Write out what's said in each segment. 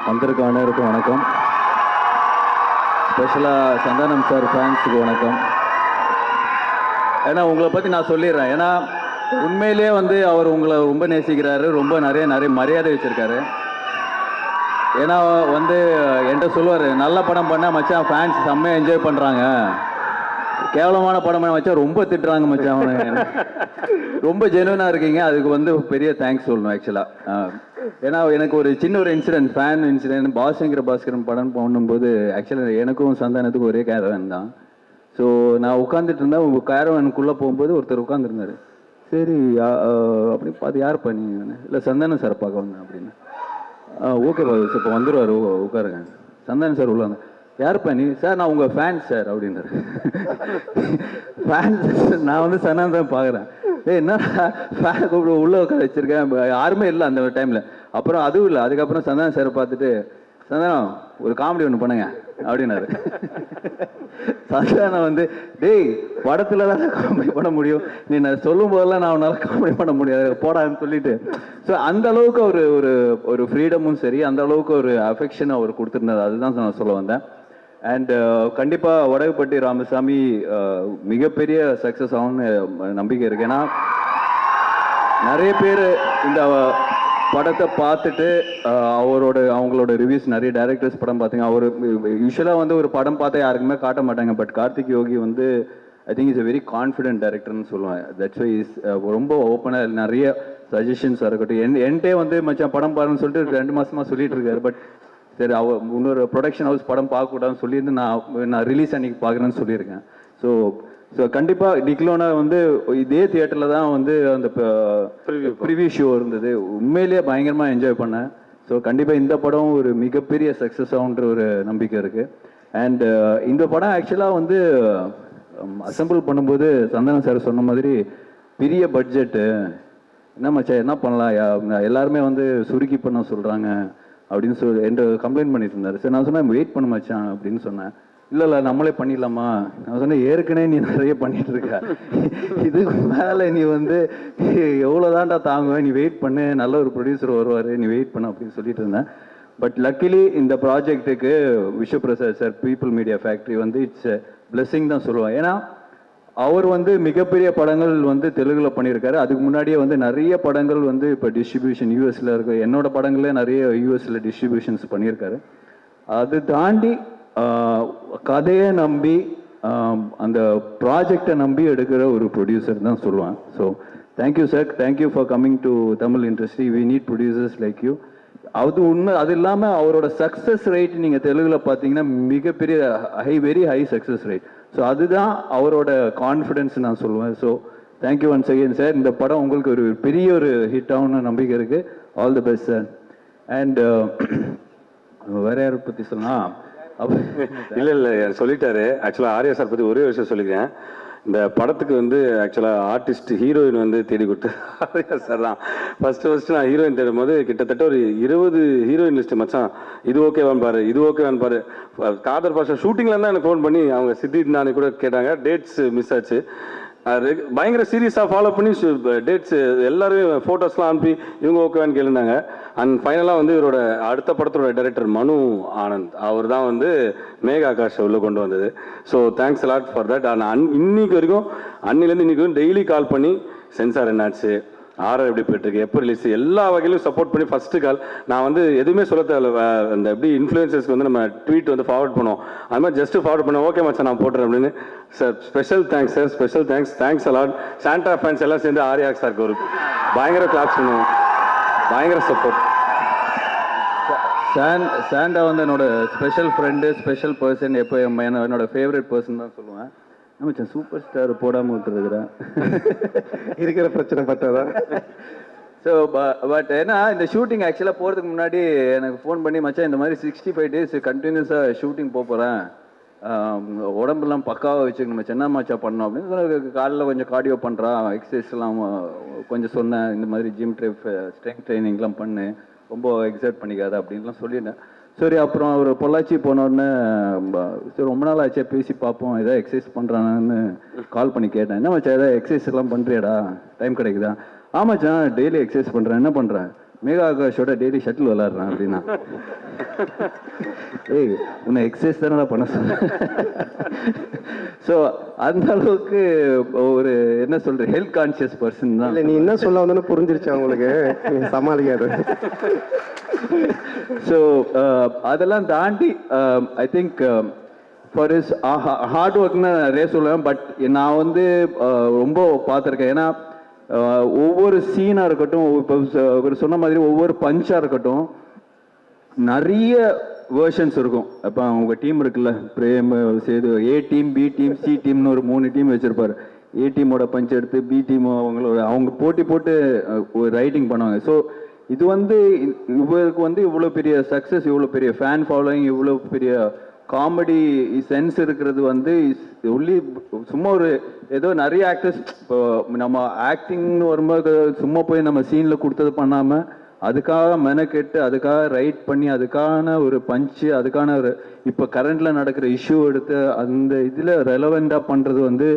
வந்திருக்க அனைவருக்கும் வணக்கம். ஸ்பெஷலாக சந்தானம் சார் ஃபேன்ஸுக்கு வணக்கம். ஏன்னா உங்களை பற்றி நான் சொல்லிடுறேன். ஏன்னா உண்மையிலே வந்து அவர் உங்களை ரொம்ப நேசிக்கிறாரு, ரொம்ப நிறைய மரியாதை வச்சுருக்காரு. ஏன்னா வந்து என்கிட்ட சொல்லுவார், நல்ல படம் பண்ணால் மச்சான் ஃபேன்ஸ் செம்மையாக என்ஜாய் பண்ணுறாங்க, கேவலமான படம் பண்ண மச்சான் ரொம்ப திட்டுறாங்க மச்சான், அவனு ரொம்ப ஜெனுவனாக இருக்கீங்க. அதுக்கு வந்து பெரிய தேங்க்ஸ் சொல்லணும் ஆக்சுவலாக. ஏன்னா எனக்கு ஒரு சின்ன ஒரு இன்சிடென்ட், ஃபேன் இன்சிடென்ட், பாஸ்கரன் படம் பண்ணும்போது ஆக்சுவலாக எனக்கும் சந்தானத்துக்கும் ஒரே கேரவன் தான். ஸோ நான் உட்காந்துட்டு இருந்தேன். உங்கள் கேரவனுக்குள்ளே போகும்போது ஒருத்தர் உட்காந்துருந்தார். சரி அப்படி பார்த்து யார் பண்ணி, இல்லை சந்தானம் சார் பார்க்க வந்தேன் அப்படின்னு. ஓகே பாஸ் இப்போ வந்துடுவார், உட்காருங்க. சந்தானம் சார் உள்ள வந்தேன். யார் பண்ணி சார், நான் உங்கள் ஃபேன்ஸ் சார் அப்படின்னாரு. ஃபேன்ஸ், நான் வந்து சந்தானம் தான் பார்க்குறேன். என்ன ஃபேன் கூப்பிட்டு உள்ளே உட்கார வச்சுருக்கேன், யாருமே இல்லை அந்த டைமில். அப்புறம் அதுவும் இல்லை. அதுக்கப்புறம் சந்தானம் சாரை பார்த்துட்டு, சந்தானம் ஒரு காமெடி ஒன்று பண்ணுங்க அப்படின்னாரு. சந்தானம் வந்து, டேய் படத்தில் தான் காமெடி பண்ண முடியும், நீ நான் சொல்லும் போதெல்லாம் நான் உன்னால் காமெடி பண்ண முடியாது போடான்னு சொல்லிட்டு. ஸோ அந்த அளவுக்கு ஒரு ஒரு ஒரு ஃப்ரீடமும் சரி, அந்த அளவுக்கு ஒரு அஃபெக்ஷன் அவர் கொடுத்துருந்தது. அதுதான் நான் சொல்ல வந்தேன். அண்ட் கண்டிப்பாக வடகுப்பட்டி ராமசாமி மிகப்பெரிய சக்ஸஸ் ஆகும்னு நம்பிக்கை இருக்கு. ஏன்னா நிறைய பேர் இந்த படத்தை பார்த்துட்டு அவங்களோட ரிவ்யூஸ், நிறைய டைரக்டர்ஸ் படம் பார்த்தீங்க. அவர் யூஸ்வலாக வந்து ஒரு படம் பார்த்தா யாருக்குமே காட்ட மாட்டாங்க. பட் கார்த்திக் யோகி வந்து I think is a very confident டைரக்டர்னு சொல்லுவேன். தட்ஸ் வை இஸ் ரொம்ப ஓப்பனாக நிறைய சஜஷன்ஸாக இருக்கட்டும். என்கிட்டே வந்து மச்சான் படம் பாருன்னு சொல்லிட்டு 2 மாதமாக சொல்லிட்டு இருக்காரு. பட் சரி, இன்னொரு ப்ரொடக்ஷன் ஹவுஸ் படம் பார்க்கக்கூடாதுன்னு சொல்லியிருந்து நான் ரிலீஸ் அன்னைக்கு பார்க்குறேன்னு சொல்லியிருக்கேன். ஸோ கண்டிப்பாக டிக்லோனா வந்து இதே தியேட்டரில் தான் வந்து அந்த ப்ரிவியூ ஷோ இருந்தது. உண்மையிலேயே பயங்கரமாக என்ஜாய் பண்ணேன். ஸோ கண்டிப்பாக இந்த படம் ஒரு மிகப்பெரிய சக்ஸஸ் ஆகுன்ற ஒரு நம்பிக்கை இருக்குது. அண்ட் இந்த படம் ஆக்சுவலாக வந்து அசம்பிள் பண்ணும்போது சந்தானம் சார் சொன்ன மாதிரி பெரிய பட்ஜெட்டு, என்ன மச்சா என்ன பண்ணலாம், எல்லாருமே வந்து சுருக்கி பண்ண சொல்கிறாங்க அப்படின்னு சொல்லி என்கிட்ட கம்ப்ளைண்ட் பண்ணிட்டு இருந்தார். சரி, நான் சொன்னேன் வெயிட் பண்ண மச்சான் அப்படின்னு சொன்னேன். இல்லை நம்மளே பண்ணிடலாமா, நான் சொன்னேன் ஏற்கனவே நீ நிறைய பண்ணிட்டு இருக்க, இதுக்கு மேலே நீ வந்து எவ்வளோதான்டா தாங்குவேன், நீ வெயிட் பண்ணு, நல்ல ஒரு ப்ரொடியூசர் வருவார், நீ வெயிட் பண்ண அப்படின்னு சொல்லிட்டு இருந்தேன். பட் லக்கிலி இந்த ப்ராஜெக்ட்டுக்கு Vishwaprasad sir, People Media Factory வந்து இட்ஸ் பிளெஸிங் தான் சொல்லுவேன். ஏன்னா அவர் வந்து மிகப்பெரிய படங்கள் வந்து தெலுங்குல பண்ணியிருக்காரு. அதுக்கு முன்னாடியே வந்து நிறைய படங்கள் வந்து இப்போ டிஸ்ட்ரிபியூஷன் யூஎஸில் இருக்கு. என்னோட படங்களே நிறைய யூஎஸில் டிஸ்ட்ரிபியூஷன்ஸ் பண்ணியிருக்காரு. அது தாண்டி கதையை நம்பி அந்த ப்ராஜெக்டை நம்பி எடுக்கிற ஒரு ப்ரொடியூசர் தான் சொல்லுவேன். So thank you sir, thank you for coming to Tamil industry. We need producers like you. அது உண்மை. அது இல்லாமல் அவரோட சக்ஸஸ் ரேட் நீங்கள் தெலுங்குல பார்த்தீங்கன்னா மிகப்பெரிய very high success rate. So அதுதான் அவரோட கான்ஃபிடென்ஸ் நான் சொல்லுவேன். So thank you once again sir. இந்த படம் உங்களுக்கு ஒரு பெரிய ஒரு ஹிட் ஆகும்னு நம்பிக்கை இருக்குது. All the best sir. And வேற யாரை பற்றி சொல்லலாம்? இல்லை சொல்லிட்டாரு. ஆக்சுவலாக ஆர்யா சார் பற்றி ஒரே விஷயம் சொல்லிக்கிறேன். இந்த படத்துக்கு வந்து ஆக்சுவலாக ஆர்டிஸ்ட் ஹீரோயின் வந்து தேடி கொடுத்து ஆர்யா சார் தான். ஃபர்ஸ்ட் நான் ஹீரோயின் தேடும் போது கிட்டத்தட்ட ஒரு 20 ஹீரோயின் லிஸ்ட்டு மச்சான், இது ஓகேவான்னு பாரு, இது ஓகேவான்னு பாரு. காதர் பாஷா ஷூட்டிங்கில் தான் எனக்கு ஃபோன் பண்ணி அவங்க சித்தித் நானே கூட கேட்டாங்க. டேட்ஸ் மிஸ் ஆச்சு. பயங்கர சீரியஸாக ஃபாலோ பண்ணி டேட்ஸ் எல்லாருமே ஃபோட்டோஸ்லாம் அனுப்பி இவங்க ஓகேவான்னு கேளுந்தாங்க. அண்ட் ஃபைனலாக வந்து இவரோட அடுத்த படத்தோட டைரக்டர் மனு ஆனந்த், அவர் தான் வந்து மேகா ஆகாஷ் உள்ள கொண்டு வந்தது. So thanks a lot for that. ஆனால் இன்னைக்கு வரைக்கும், அன்னிலேருந்து இன்னைக்கு வரைக்கும் டெய்லி கால் பண்ணி சென்சார் என்னாச்சு, ஆர்ஆர் எப்படி போயிட்டுருக்கு, எப்போ ரிலீஸ், எல்லா வகையிலும் சப்போர்ட் பண்ணி ஃபஸ்ட்டு கால். நான் வந்து எதுவுமே சொல்ல தேவையில்ல. அந்த எப்படி இன்ஃப்ளூயன்சர்ஸ்க்கு வந்து நம்ம ட்வீட் வந்து ஃபார்வர்ட் பண்ணுவோம், அது மாதிரி ஜஸ்ட்டு ஃபார்வர்ட் பண்ணேன். ஓகே மச்சான் நான் போட்டுறேன் அப்படின்னு. Sir special thanks sir, special thanks a lot. Santa fans எல்லாம் சேர்ந்து ஆர்யா சாருக்கு ஒரு பயங்கர கிளாப்ஸ் பண்ணுவோம். பயங்கர சப்போர்ட். சாண்டா வந்து என்னோட ஸ்பெஷல் ஃப்ரெண்டு, ஸ்பெஷல் பர்சன், எப்போ என்னோட ஃபேவரட் பர்சன் தான் சொல்லுவேன். நம்ம சூப்பர் ஸ்டார் போடாமல் விட்டுருக்குறேன், இருக்கிற பிரச்சனை பட்டாதான். ஸோ பட் ஏன்னா இந்த ஷூட்டிங் ஆக்சுவலாக போகிறதுக்கு முன்னாடி எனக்கு ஃபோன் பண்ணி, மச்சான் இந்த மாதிரி 65 days கண்டினியூஸாக ஷூட்டிங் போகிறேன், உடம்புலாம் பக்காவாக வச்சுக்கணும் மச்சான், என்ன மச்சா பண்ணோம் அப்படின்னு. காலையில் கொஞ்சம் கார்டியோ பண்ணுறான், எக்ஸசைஸ்லாம் கொஞ்சம் சொன்னேன், இந்த மாதிரி ஜிம் ஸ்ட்ரெங்க் ட்ரைனிங்லாம் பண்ணு, ரொம்ப எக்ஸர்ட் பண்ணிக்காத அப்படின்லாம் சொல்லியிருந்தேன். சரி, அப்புறம் அவர் பொள்ளாச்சி போனோடனே சரி ரொம்ப நாள் ஆச்சே பேசி பார்ப்போம், ஏதாவது எக்ஸசைஸ் பண்ணுறானான்னு கால் பண்ணி கேட்டேன். என்ன மச்சா ஏதாவது எக்ஸசைஸ் எல்லாம் பண்ணுறியாடா, டைம் கிடைக்குதா? ஆமாச்சான் டெய்லி எக்ஸசைஸ் பண்ணுறேன். என்ன பண்ணுறேன்? மேகா ஆகாஷோட டெய்லி ஷட்டில் விளாட்றேன் அப்படின்னா, ஏய் உன்னை எக்ஸசைஸ் தானே பண்ண சொன்னேன். ஸோ அந்த அளவுக்கு ஒரு என்ன சொல்ற ஹெல்த் கான்சியஸ் பர்சன் தான். இல்லை, நீ என்ன சொல்ல வந்தோன்னு புரிஞ்சிருச்சு அவங்களுக்கு, சமாளிக்காது. ஸோ அதெல்லாம் தாண்டி I think for is hard ஒர்க்னு நிறைய சொல்லுவேன். பட் நான் வந்து ரொம்ப பார்த்துருக்கேன். ஏன்னா ஒவ்வொரு சீனாக இருக்கட்டும், இப்போ இவர் சொன்ன மாதிரி ஒவ்வொரு பஞ்சாக இருக்கட்டும், நிறைய வேர்ஷன்ஸ் இருக்கும். இப்போ அவங்க டீம் இருக்குல்ல, Prem Sethu, A team, B team, C டீம்னு ஒரு 3 டீம் வச்சுருப்பார். ஏ டீமோட பஞ்ச் எடுத்து பி டீம் அவங்க போட்டி போட்டு ரைட்டிங் பண்ணுவாங்க. ஸோ இது வந்து இவருக்கு வந்து இவ்வளோ பெரிய சக்ஸஸ், இவ்வளோ பெரிய ஃபேன் ஃபாலோயிங், இவ்வளோ பெரிய காமெடி சென்ஸ் இருக்கிறது வந்து ஒன்லி சும்மா ஒரு ஏதோ நிறைய ஆக்டர்ஸ் இப்போ நம்ம ஆக்டிங்னு வரும்போது சும்மா போய் நம்ம சீனில் கொடுத்தது பண்ணாமல் அதுக்காக மெனக்கெட்டு அதுக்காக ரைட் பண்ணி அதுக்கான ஒரு பஞ்சு அதுக்கான ஒரு இப்போ கரண்டில் நடக்கிற இஷ்யூ எடுத்து அந்த இதில் ரெலவெண்ட்டாக பண்ணுறது வந்து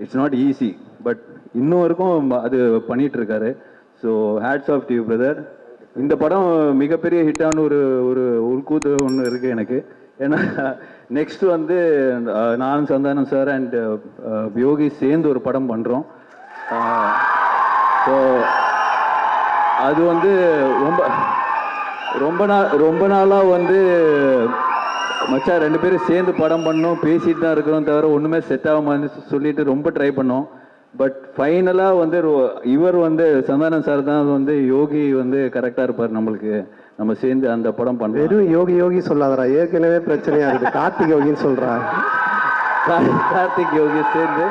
இட்ஸ் நாட் ஈஸி. பட் இன்னும் வரைக்கும் அது பண்ணிட்டு இருக்காரு. So hats off to you brother. இந்த படம் மிகப்பெரிய ஹிட்டான ஒரு ஒரு உள்கூத்து ஒன்று இருக்குது எனக்கு. ஏன்னா நெக்ஸ்ட் வந்து நான் சந்தானம் சார் அண்ட் யோகி சேர்ந்து ஒரு படம் பண்ணுறோம். ஸோ அது வந்து ரொம்ப நாளாக வந்து மச்சா 2 பேரும் சேர்ந்து படம் பண்ணோம், பேசிட்டு தான் இருக்கிறோம், தவிர ஒன்றுமே செட் ஆகாமல் சொல்லிட்டு ரொம்ப ட்ரை பண்ணோம். பட் ஃபைனலாக வந்து இவர் வந்து சந்தானம் சார் தான் வந்து யோகி வந்து கரெக்டாக இருப்பார் நம்மளுக்கு, நம்ம சேர்ந்து அந்த படம் பண்ணுறோம். வெறும் யோகி யோகி சொல்லாதரா, ஏற்கனவே பிரச்சனையா இருக்குது. கார்த்திக் யோகின்னு சொல்றா. கார்த்திக் யோகி சேர்ந்து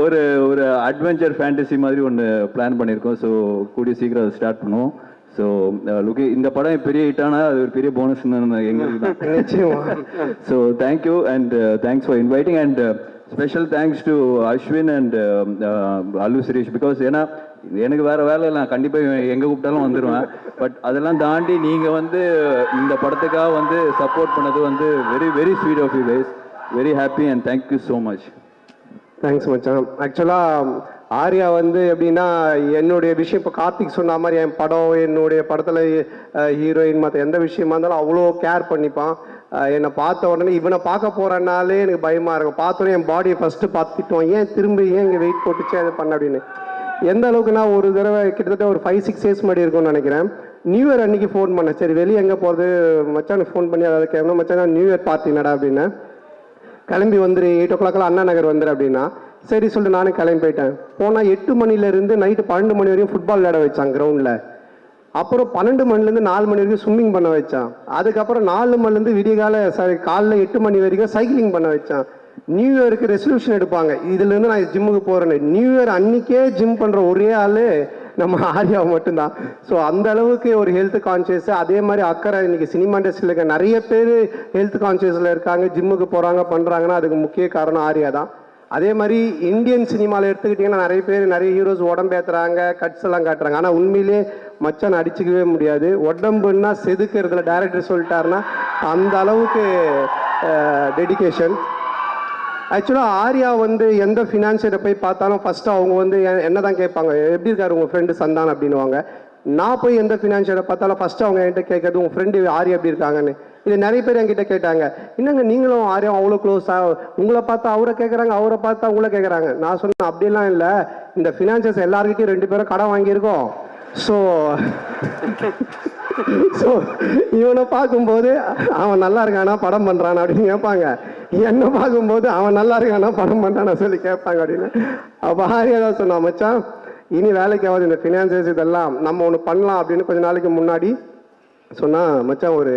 ஒரு ஒரு அட்வென்ச்சர் ஃபேண்டசி மாதிரி ஒன்று பிளான் பண்ணியிருக்கோம். ஸோ கூடிய சீக்கிரம் அதை ஸ்டார்ட் பண்ணுவோம். ஸோ இந்த படம் பெரிய ஹிட்டானா அது ஒரு பெரிய போனஸ் எங்களுக்கு தான். நிச்சயமா. So thank you and thanks for inviting and special thanks to Ashwin and Allu Suresh. Because ஏன்னா எனக்கு வேற வேலை இல்லை, நான் கண்டிப்பாக எங்கே கூப்பிட்டாலும் வந்துடுவேன். பட் அதெல்லாம் தாண்டி நீங்கள் வந்து இந்த படத்துக்காக வந்து சப்போர்ட் பண்ணது வந்து very very sweet of you guys. Very happy and thank you so much. Thanks மச்சான். ஆக்சுவலாக ஆர்யா வந்து எப்படின்னா என்னுடைய விஷயம் இப்போ கார்த்திக் சொன்ன மாதிரி என் படம் என்னுடைய படத்தில் ஹீரோயின் மற்ற எந்த விஷயமா இருந்தாலும் அவ்வளோ கேர் பண்ணிப்பான். என்னை பார்த்த உடனே இவனை பார்க்க போகிறனாலே எனக்கு பயமாக இருக்கும். பார்த்தோன்னே என் பாடியை ஃபஸ்ட்டு பார்த்துட்டோம், ஏன் திரும்ப ஏன் இங்கே வெயிட் போட்டுச்சு அது பண்ண அப்படின்னு. எந்த அளவுக்குன்னா ஒரு தடவை கிட்டத்தட்ட ஒரு 5-6 days முன்னாடி இருக்கும்னு நினைக்கிறேன். நியூ இயர் அன்னைக்கு ஃபோன் பண்ணேன். சரி வெளியே எங்கே போகிறது மச்சானுக்கு ஃபோன் பண்ணி அதாவது கேட்கணும், மச்சான் நியூ இயர் பார்ட்டி நடா அப்படின்னு. கிளம்பி வந்துரு 8 o'clock அண்ணா நகர் வந்துரு அப்படின்னா சரி சொல்லிட்டு நானே கிளம்பி போயிட்டேன். போனால் 8 மணிலேருந்து நைட்டு 12 மணி வரையும் ஃபுட்பால் விளையாட வச்சான் கிரவுண்டில். அப்புறம் 12 மணிலேருந்து 4 மணி வரைக்கும் ஸ்விம்மிங் பண்ண வச்சான். அதுக்கப்புறம் 4 மணிலேருந்து விடியகால காலைல 8 மணி வரைக்கும் சைக்கிளிங் பண்ண வச்சான். நியூ இயருக்கு ரெசல்யூஷன் எடுப்பாங்க, இதுலேருந்து நான் ஜிம்முக்கு போகிறேன்னு. நியூ இயர் அன்னைக்கே ஜிம் பண்ணுற ஒரே ஆள் நம்ம ஆர்யா மட்டும்தான். ஸோ அந்த அளவுக்கு ஒரு ஹெல்த் கான்சியஸ், அதே மாதிரி அக்கறை. இன்னைக்கு சினிமா இண்டஸ்ட்ரியில் இருக்க நிறைய பேர் ஹெல்த் கான்சியஸில் இருக்காங்க, ஜிம்முக்கு போகிறாங்க பண்ணுறாங்கன்னா அதுக்கு முக்கிய காரணம் ஆர்யா தான். அதே மாதிரி இந்தியன் சினிமாவில் எடுத்துக்கிட்டிங்கன்னா நிறைய பேர் நிறைய ஹீரோஸ் உடம்பேற்றுறாங்க, கட்ஸ் எல்லாம் காட்டுறாங்க. ஆனால் உண்மையிலே மச்சான் அடிச்சுக்கவே முடியாது. உடம்புன்னா செதுக்கிறதுல டைரக்டர் சொல்லிட்டாருன்னா அந்த அளவுக்கு டெடிகேஷன். ஆக்சுவலாக ஆர்யா வந்து எந்த ஃபினான்ஷியரை போய் பார்த்தாலும் ஃபஸ்ட்டு அவங்க வந்து என்ன தான் கேட்பாங்க, எப்படி இருக்காரு உங்கள் ஃப்ரெண்டு சந்தான் அப்படின்னுவாங்க. நான் போய் எந்த ஃபினான்ஷியரை பார்த்தாலும் ஃபஸ்ட்டு அவங்க என்கிட்ட கேட்கறது உங்கள் ஃப்ரெண்டு ஆர்யா எப்படி இருக்காங்கன்னு. இது நிறைய பேர் என்கிட்ட கேட்டாங்க, என்னங்க நீங்களும் ஆர்யா அவ்வளோ க்ளோஸாக, உங்களை பார்த்தா அவரை கேட்குறாங்க, அவரை பார்த்தா உங்களை கேட்குறாங்க. நான் சொன்னேன் அப்படிலாம் இல்லை, இந்த ஃபினான்ஷியர்ஸ் எல்லாருக்கிட்டையும் 2 பேரும் கடன் வாங்கியிருக்கோம். ஸோ இவனை பார்க்கும்போது அவன் நல்லா இருக்கானா படம் பண்ணுறான் அப்படின்னு கேட்பாங்க, என்னை பார்க்கும்போது அவன் நல்லா இருக்கானா படம் பண்ணுறானா சொல்லி கேட்பாங்க அப்படின்னு. அப்போ ஆர்யா தான் சொன்னான், மச்சான் இனி வேலைக்கு ஆகாது இந்த ஃபினான்சியர்ஸ் இதெல்லாம் நம்ம ஒன்று பண்ணலாம் அப்படின்னு கொஞ்சம் நாளைக்கு முன்னாடி சொன்னால், மச்சான் ஒரு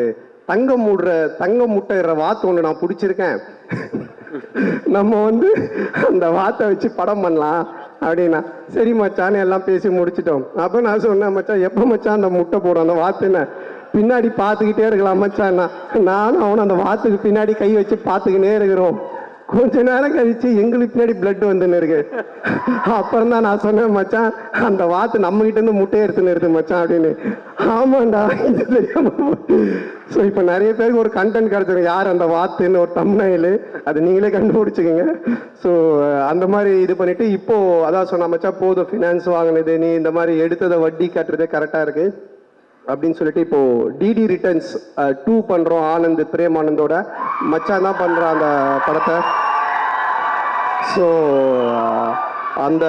தங்கம் முட்டைற வாத்து ஒன்று நான் பிடிச்சிருக்கேன், நம்ம வந்து அந்த வாத்தை வச்சு படம் பண்ணலாம் அப்படின்னா. சரி மச்சான்னு எல்லாம் பேசி முடிச்சிட்டோம். அப்போ நான் சொன்னேன், மச்சான் எப்போ மச்சான் அந்த முட்டை போடும் அந்த வாத்துன்னு பின்னாடி பார்த்துக்கிட்டே இருக்கலாம் மச்சான். நானும் அவனும் அந்த வாத்துக்கு பின்னாடி கை வச்சு பார்த்துக்கினே இருக்கிறோம். கொஞ்ச நேரம் கழிச்சு எங்களுக்கு பின்னாடி பிளட் வந்துன்னு இருக்கு. அப்புறம் தான் நான் சொன்னேன், மச்சான் அந்த வாத்து நம்ம கிட்ட இருந்து முட்டையை எடுத்துன்னு இருக்கு மச்சான் அப்படின்னு. ஆமாண்டா இது தெரியாம. ஸோ இப்போ நிறைய பேருக்கு ஒரு கண்டென்ட் கிடைச்சிருக்கு, யார் அந்த வாத்துன்னு ஒரு தம்ப்நெயில், அது நீங்களே கண்டுபிடிச்சிக்கோங்க. ஸோ அந்த மாதிரி இது பண்ணிட்டு இப்போ அதான் சொன்ன மச்சான் போதும், ஃபினான்ஸ் வாங்கினது நீ இந்த மாதிரி எடுத்ததை வட்டி கட்டுறதே கரெக்டாக இருக்கு அப்படின்னு சொல்லிட்டு இப்போ டிடி ரிட்டர்ன்ஸ் 2 பண்றோம். ஆனந்த் பிரேம் ஆனந்தோட மச்சான் தான் பண்றான் அந்த படத்தை. ஸோ அந்த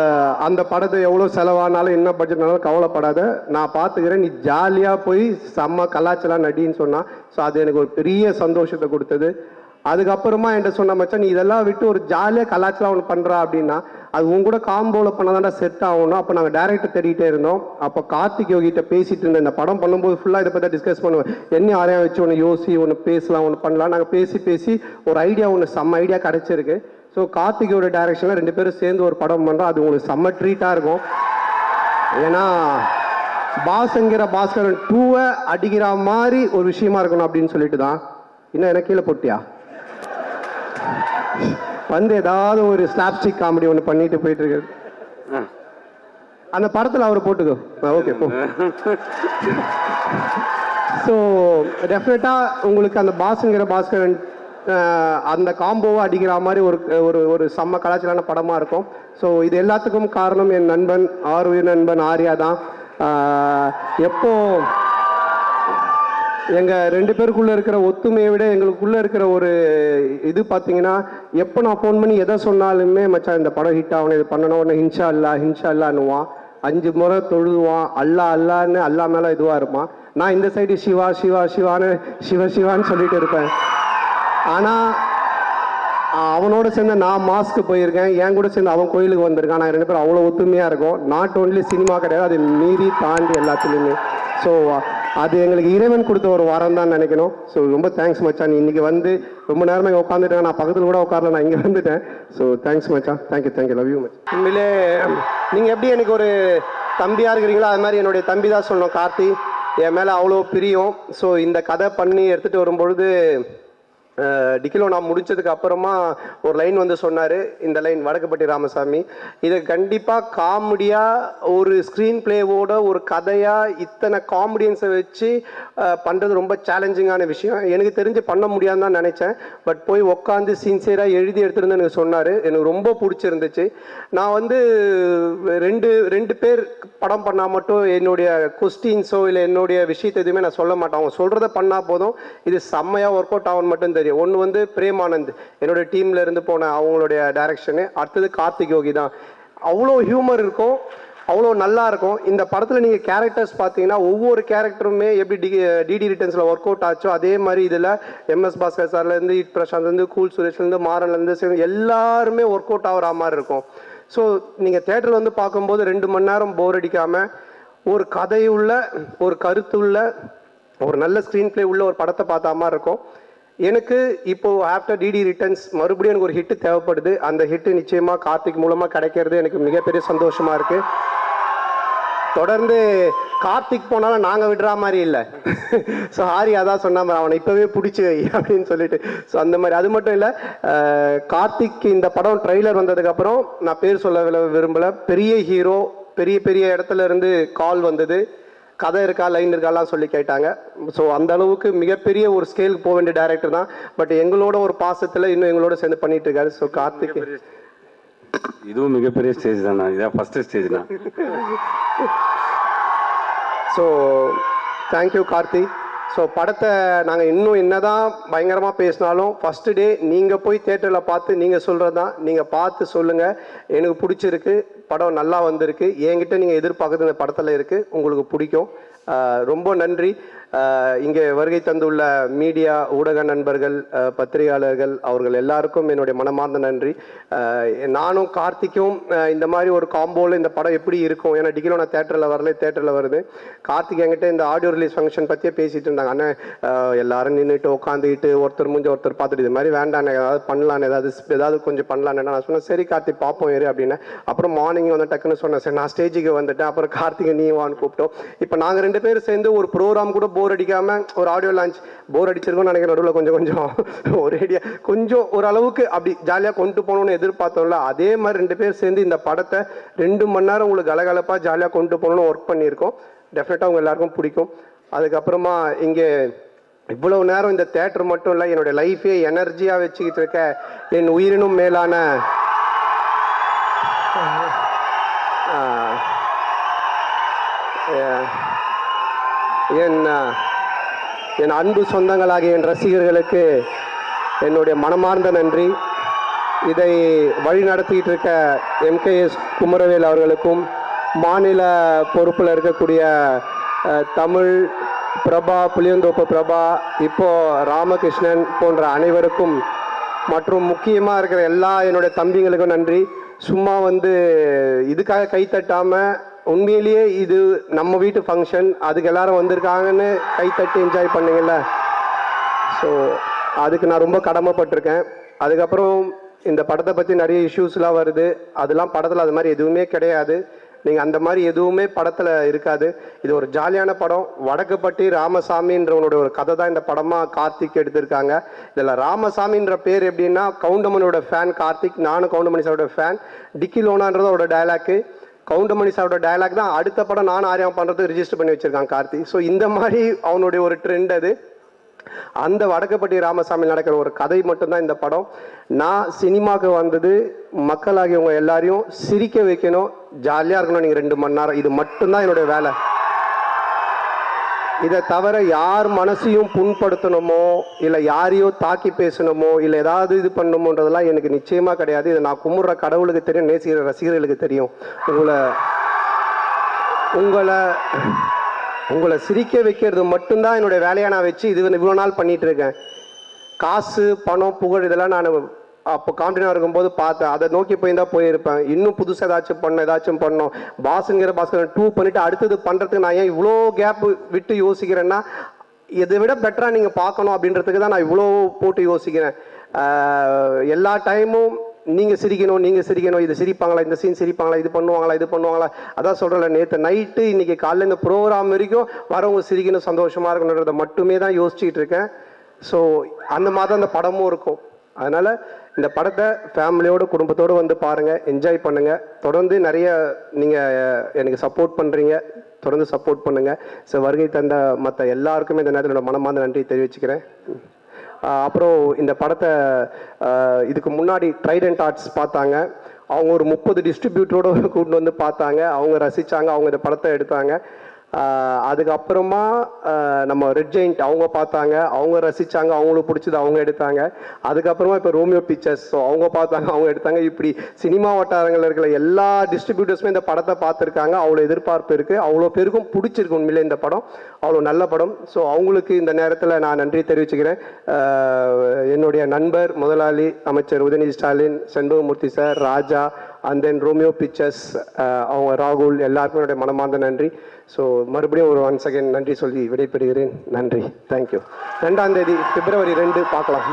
அந்த படத்தை எவ்வளோ செலவானாலும் என்ன பட்ஜெட்னாலும் கவலைப்படாத, நான் பார்த்துக்கிறேன், நீ ஜாலியாக போய் செம்ம கலாச்சலாம் நடின்னு சொன்னான். ஸோ அது எனக்கு ஒரு பெரிய சந்தோஷத்தை கொடுத்தது. அதுக்கப்புறமா என்கிட்ட சொன்ன மச்சான் நீ இதெல்லாம் விட்டு ஒரு ஜாலியாக கலாச்சலாம் ஒன்று பண்ணுறா அப்படின்னா அது உங்க கூட காம்போவில் பண்ணதாண்டா செட் ஆகணும். அப்போ நாங்கள் டேரக்டர் தேடிட்டே இருந்தோம். அப்போ கார்த்திக் யோகிட்ட பேசிட்டு இருந்தேன், இந்த படம் பண்ணும்போது ஃபுல்லாக இதை பற்றி டிஸ்கஸ் பண்ணுவேன், என்ன யாரையா வச்சு ஒன்று யோசி ஒன்று பேசலாம் ஒன்று பண்ணலாம். நாங்கள் பேசி ஒரு ஐடியா ஒன்று செம்ம ஐடியா கிடச்சிருக்கு. ஸோ கார்த்திகோட டைரக்ஷனில் 2 பேரும் சேர்ந்து ஒரு படம் பண்ணுறோம். அது உங்களுக்கு செம்ம ட்ரீட்டாக இருக்கும். ஏன்னா பாஸ்ங்கிற பாஸ்கரன் 2 அடிக்கிற மாதிரி ஒரு விஷயமா இருக்கணும் அப்படின்னு சொல்லிட்டு தான். இன்னும் எனக்கு கீழே போட்டியா வந்து ஏதாவது ஒரு ஸ்லாப்ஸ்டிக் காமெடி ஒன்று பண்ணிட்டு போயிட்டு இருக்கு. அந்த படத்தில் அவர் போட்டுக்கோ. ஓகே போ. ஸோ டெஃபினட்டாக உங்களுக்கு அந்த பாஸ்ங்கிற பாஸ்கரன் அந்த காம்போவை அடிக்கிற மாதிரி ஒரு செம்ம கலாச்சாரான படமாக இருக்கும். ஸோ இது எல்லாத்துக்கும் காரணம் என் நண்பன் உயிர் நண்பன் ஆர்யா தான். எப்போ எங்கள் 2 பேருக்குள்ளே இருக்கிற ஒத்துமையை விட எங்களுக்குள்ளே இருக்கிற ஒரு இது பார்த்தீங்கன்னா, எப்போ நான் ஃபோன் பண்ணி எதை சொன்னாலுமே மச்சான் இந்த படம் ஹிட் ஆகணும், இது பண்ணணும், உடனே ஹின்ஷா அல்லான்னுவான். 5 முறை தொழுதுவான், அல்லான்னு அல்லா மேலே இதுவாக இருப்பான். நான் இந்த சைடு சிவான்னு சொல்லிட்டு இருப்பேன். ஆனால் அவனோட சேர்ந்து நான் மாஸ்க்கு போயிருக்கேன், என் கூட சேர்ந்து அவன் கோயிலுக்கு வந்திருக்கான். நான் 2 பேரும் அவ்வளோ ஒத்துமையாக இருக்கும். நாட் ஓன்லி சினிமா கிடையாது, அது மீறி தாண்டி எல்லாத்துலேயுமே. ஸோ அது எங்களுக்கு இறைவன் கொடுத்த ஒரு வாரம் தான் நினைக்கணும். ஸோ ரொம்ப தேங்க்ஸ் மச்சான், நீ இன்னைக்கு வந்து ரொம்ப நேரமாக இங்கே உட்காந்துட்டேன், நான் பக்கத்தில் கூட உட்காரல, நான் இங்கே வந்துட்டேன். ஸோ தேங்க்ஸ் மச்சான், தேங்க்யூ லவ் யூ மச்சான். உண்மையிலே நீங்கள் எப்படி எனக்கு ஒரு தம்பியாக இருக்கிறீங்களோ அது மாதிரி என்னுடைய தம்பி தான் சொல்லணும். கார்த்தி என் மேலே அவ்வளோ பிரியம். ஸோ இந்த கதை பண்ணி எடுத்துகிட்டு வரும்பொழுது டிக்கிலோ நான் முடிச்சதுக்கு அப்புறமா ஒரு லைன் வந்து சொன்னார், இந்த லைன் வடக்குப்பட்டி ராமசாமி, இதை கண்டிப்பாக காமெடியாக ஒரு ஸ்க்ரீன் பிளேவோட ஒரு கதையாக இத்தனை காமெடியன்ஸை வச்சு பண்ணுறது ரொம்ப சேலஞ்சிங்கான விஷயம். எனக்கு தெரிஞ்சு பண்ண முடியாதுன்னு தான் நினச்சேன். பட் போய் உட்காந்து சின்சியராக எழுதி எடுத்துருந்து எனக்கு சொன்னார், எனக்கு ரொம்ப பிடிச்சிருந்துச்சு. நான் வந்து ரெண்டு பேர் படம் பண்ணால் மட்டும் என்னுடைய கொஸ்டின்ஸோ இல்லை என்னுடைய விஷயத்தை எதுவுமே நான் சொல்ல மாட்டேன். அவங்க சொல்கிறத பண்ணால் போதும், இது செம்மையாக ஒர்க் அவுட் ஆகும்னு மட்டும் தெரியும். ஒன்று வந்து பிரேமானந்த் என்னோட டீம்ல இருந்து போன அவங்களுடைய டைரக்ஷனு, அடுத்தது கார்த்திக் யோகி தான். அவ்வளோ ஹியூமர் இருக்கும், அவ்வளோ நல்லா இருக்கும். இந்த படத்தில் நீங்கள் கேரக்டர்ஸ் பார்த்தீங்கன்னா ஒவ்வொரு கேரக்டருமே எப்படி டிடி ரிட்டர்ன்ஸில் ஒர்க் அவுட் ஆச்சோ அதே மாதிரி இதில் MS பாஸ்கர் சார்லேருந்து இட் பிரசாந்த்லேருந்து கூல் சுரேஷ்லேருந்து மாறன்லேருந்து எல்லாருமே ஒர்க் அவுட் ஆகிற மாதிரி இருக்கும். ஸோ நீங்கள் தேட்டரில் வந்து பார்க்கும்போது 2 மணி நேரம் போர் அடிக்காமல் ஒரு கதையுள்ள ஒரு கருத்துள்ள ஒரு நல்ல ஸ்க்ரீன் பிளே உள்ள ஒரு படத்தை பார்த்த மாதிரி இருக்கும். எனக்கு இப்போ ஆஃப்டர் டிடி ரிட்டர்ன்ஸ் மறுபடியும் எனக்கு ஒரு ஹிட் தேவைப்படுது. அந்த ஹிட் நிச்சயமா கார்த்திக் மூலமா கிடைக்கிறது எனக்கு மிகப்பெரிய சந்தோஷமா இருக்கு. தொடர்ந்து கார்த்திக் போனாலும் நாங்க விடுற மாதிரி இல்லை. ஸோ ஆரியா தான் சொன்ன மாதிரி அவனை இப்பவே பிடிச்சி வை அப்படின்னு சொல்லிட்டு. ஸோ அந்த மாதிரி அது மட்டும் இல்லை, கார்த்திக் இந்த படம் ட்ரெய்லர் வந்ததுக்கு அப்புறம் நான் பேர் சொல்ல விரும்பல, பெரிய ஹீரோ, பெரிய இடத்துல இருந்து கால் வந்தது, கதை இருக்கா லைன் இருக்காலாம் சொல்லி கேட்டாங்க. ஸோ அந்த அளவுக்கு மிகப்பெரிய ஒரு ஸ்கேலுக்கு போக வேண்டிய டைரக்டர் தான். பட் எங்களோட ஒரு பாசத்தில் இன்னும் எங்களோட சேர்ந்து பண்ணிட்டு இருக்காரு. ஸோ கார்த்திக் இதுவும் மிகப்பெரிய ஸ்டேஜ் தான், இதான் ஃபர்ஸ்ட் ஸ்டேஜ் தான். So thank you Karthi. ஸோ படத்தை நாங்கள் இன்னும் என்னதான் பயங்கரமாக பேசினாலும் ஃபஸ்ட்டு டே நீங்கள் போய் தேட்டரில் பார்த்து நீங்கள் சொல்கிறது தான், நீங்கள் பார்த்து சொல்லுங்கள், எனக்கு பிடிச்சிருக்கு, படம் நல்லா வந்திருக்கு, என்கிட்ட நீங்கள் எதிர்பார்க்குறது இந்த படத்தில் இருக்குது, உங்களுக்கு பிடிக்கும். ரொம்ப நன்றி. இங்கே வருகை தந்துள்ள மீடியா ஊடக நண்பர்கள், பத்திரிகையாளர்கள், அவர்கள் எல்லாருக்கும் என்னுடைய மனமார்ந்த நன்றி. நானும் கார்த்திக்கும் இந்த மாதிரி ஒரு காம்போவில் இந்த படம் எப்படி இருக்கும், ஏன்னா டிகிலோ நான் தேட்டரில் வருது. கார்த்திக் என்கிட்ட இந்த ஆடியோ ரிலீஸ் ஃபங்க்ஷன் பற்றியே பேசிகிட்டு இருந்தாங்க. அண்ணன் எல்லாரும் நின்றுட்டு உட்காந்துக்கிட்டு ஒருத்தர் முடிஞ்ச ஒருத்தர் பார்த்துட்டு இது மாதிரி வேண்டாண்ணே, ஏதாவது பண்ணலான்னு, ஏதாவது கொஞ்சம் பண்ணலான்னு நான் சொன்னேன். சரி கார்த்திக் பார்ப்போம் ஏறு அப்படின்னு. அப்புறம் மார்னிங் வந்து டக்குன்னு சொன்னேன், சரி நான் ஸ்டேஜுக்கு வந்துட்டேன். அப்புறம் கார்த்திகை நீ வான்னு கூப்பிட்டோம். இப்போ நாங்கள் 2 பேரும் சேர்ந்து ஒரு ப்ரோக்ராம் கூட போர் அடிக்காமல் ஒரு ஆடியோ லான்ச் போர் அடிச்சிருக்கோம்னு நினைக்கிற நடுவில் கொஞ்சம் ஒரேடியாக கொஞ்சம் ஓரளவுக்கு அப்படி ஜாலியாக கொண்டு போகணும்னு எதிர்பார்த்தோம்ல, அதே மாதிரி 2 பேர் சேர்ந்து இந்த படத்தை 2 மணி நேரம் உங்களுக்கு கலகலப்பாக ஜாலியாக கொண்டு போகணும்னு ஒர்க் பண்ணியிருக்கோம். டெஃபினட்டாக அவங்க எல்லாருக்கும் பிடிக்கும். அதுக்கப்புறமா இங்கே இவ்வளவு நேரம் இந்த தேட்டர் மட்டும் இல்லை, என்னுடைய லைஃபே எனர்ஜியாக வச்சுக்கிட்டு இருக்க என் உயிரினும் மேலான என் அன்பு சொந்தங்களாகிய என் ரசிகர்களுக்கு என்னுடைய மனமார்ந்த நன்றி. இதை வழி நடத்திட்டு இருக்க MKS குமரவேல் அவர்களுக்கும், மாநில பொறுப்பில் இருக்கக்கூடிய தமிழ் பிரபா, புளியந்தோப்பு பிரபா, இப்போ ராமகிருஷ்ணன் போன்ற அனைவருக்கும், மற்றும் முக்கியமாக இருக்கிற எல்லா என்னுடைய தம்பிங்களுக்கும் நன்றி. சும்மா இதுக்காக கை தட்டாமல், உண்மையிலேயே இது நம்ம வீட்டு ஃபங்க்ஷன், அதுக்கு எல்லாரும் வந்திருக்காங்கன்னு கைத்தட்டி என்ஜாய் பண்ணுங்கள்ல. ஸோ அதுக்கு நான் ரொம்ப கடமைப்பட்டிருக்கேன். அதுக்கப்புறம் இந்த படத்தை பற்றி நிறைய இஷ்யூஸ்லாம் வருது, அதெல்லாம் படத்தில் அது மாதிரி எதுவுமே கிடையாது. நீங்கள் அந்த மாதிரி எதுவுமே படத்தில் இருக்காது. இது ஒரு ஜாலியான படம். வடக்குப்பட்டி ராமசாமின்றவனோட ஒரு கதை தான் இந்த படமாக கார்த்திக் எடுத்திருக்காங்க. இதில் ராமசாமின்ற பேர் எப்படின்னா, கவுண்டமணியோட ஃபேன் கார்த்திக், நானும் கவுண்டமணி சாரோட ஃபேன். டிக்கி லோனான்றது அவரோட டயலாக்கு, கவுண்டமணி சாரோட டயலாக் தான் அடுத்த படம் நான் ஆரியா பண்ணுறதுக்கு ரிஜிஸ்டர் பண்ணி வச்சுருக்கான் கார்த்திக். ஸோ இந்த மாதிரி அவனுடைய ஒரு ட்ரெண்ட் அது. அந்த வடக்குப்பட்டி ராமசாமி நடக்கிற ஒரு கதை மட்டும்தான் இந்த படம். நான் சினிமாவுக்கு வந்தது மக்களாகியவங்க எல்லாரையும் சிரிக்க வைக்கணும், ஜாலியாக இருக்கணும். நீங்கள் 2 மணி நேரம், இது மட்டும்தான் என்னுடைய வேலை. இதை தவிர யார் மனசையும் புண்படுத்தணுமோ, இல்லை யாரையோ தாக்கி பேசணுமோ, இல்லை ஏதாவது இது பண்ணணுமோன்றதெல்லாம் எனக்கு நிச்சயமாக கிடையாது. இதை நான் கும்பிட்ற கடவுளுக்கு தெரியும், நேசிக்கிற ரசிகர்களுக்கு தெரியும். உங்களை சிரிக்க வைக்கிறது மட்டும்தான் என்னுடைய வேலையாக நான் வச்சு இவ்வளோ நாள் பண்ணிகிட்டு இருக்கேன். காசு, பணம், புகழ் இதெல்லாம் நான் அப்போ காம்பினாக இருக்கும்போது பார்த்தேன். அதை நோக்கி போயிருப்பேன். இன்னும் புதுசாக ஏதாச்சும் பண்ணோம். பாஸ்ங்கிற 2 பண்ணிவிட்டு அடுத்தது பண்ணுறதுக்கு நான் ஏன் இவ்வளோ கேப் விட்டு யோசிக்கிறேன்னா, இதை விட பெட்டராக நீங்கள் பார்க்கணும் அப்படின்றதுக்கு தான் நான் இவ்வளோ போட்டு யோசிக்கிறேன். எல்லா டைமும் நீங்கள் சிரிக்கணும், இது சிரிப்பாங்களா, இந்த சீன் சிரிப்பாங்களா, இது பண்ணுவாங்களா. அதான் சொல்கிறேன்ல, நேற்று நைட்டு இன்னைக்கு காலையில் இந்த ப்ரோக்ராம் வரைக்கும் வரவங்க சிரிக்கணும், சந்தோஷமாக இருக்கணுன்றதை மட்டுமே தான் யோசிச்சுட்டு இருக்கேன். ஸோ அந்த மாதிரி தான் இந்த படமும் இருக்கும். அதனால் இந்த படத்தை ஃபேமிலியோடு, குடும்பத்தோடு வந்து பாருங்கள், என்ஜாய் பண்ணுங்கள். தொடர்ந்து நிறைய நீங்கள் எனக்கு சப்போர்ட் பண்ணுறீங்க, தொடர்ந்து சப்போர்ட் பண்ணுங்கள். ஸோ வருகை தந்த மற்ற எல்லாருக்குமே இந்த நேரத்தில் என்னோட மனமார்ந்த நன்றி தெரிவிச்சுக்கிறேன். அப்புறம் இந்த படத்தை இதுக்கு முன்னாடி ட்ரைடன்ட் ஆர்ட்ஸ் பார்த்தாங்க. அவங்க ஒரு 30 டிஸ்ட்ரிபியூட்டரோடு கூட்டு வந்து பார்த்தாங்க, அவங்க ரசித்தாங்க, அவங்க இந்த படத்தை எடுத்தாங்க. அதுக்கப்புறமா நம்ம ரெட் ஜெயிண்ட் அவங்க பார்த்தாங்க, அவங்க ரசித்தாங்க, அவங்களுக்கு பிடிச்சது அவங்க எடுத்தாங்க. அதுக்கப்புறமா இப்போ ரோமியோ பிக்சர்ஸ், ஸோ அவங்க பார்த்தாங்க, அவங்க எடுத்தாங்க. இப்படி சினிமா வட்டாரங்களில் இருக்கிற எல்லா டிஸ்ட்ரிபியூட்டர்ஸுமே இந்த படத்தை பார்த்துருக்காங்க. அவ்வளோ எதிர்பார்ப்பு இருக்குது, அவ்வளோ பேருக்கும் பிடிச்சிருக்கு. உண்மையிலே இந்த படம் அவ்வளோ நல்ல படம். ஸோ அவங்களுக்கு இந்த நேரத்தில் நான் நன்றி தெரிவிச்சுக்கிறேன். என்னுடைய நண்பர், முதலாளி, அமைச்சர் Udhayanidhi Stalin, Shenbagamoorthy sir, Raja, and then Romeo pictures, அவங்க ராகுல், எல்லாருக்குமே என்னுடைய மனமார்ந்த நன்றி. ஸோ மறுபடியும் ஒரு ஒன்ஸ் அகைன் நன்றி சொல்லி விடைபெறுகிறேன். நன்றி, தேங்க்யூ. 2ஆம் தேதி February 2 பார்க்கலாம்.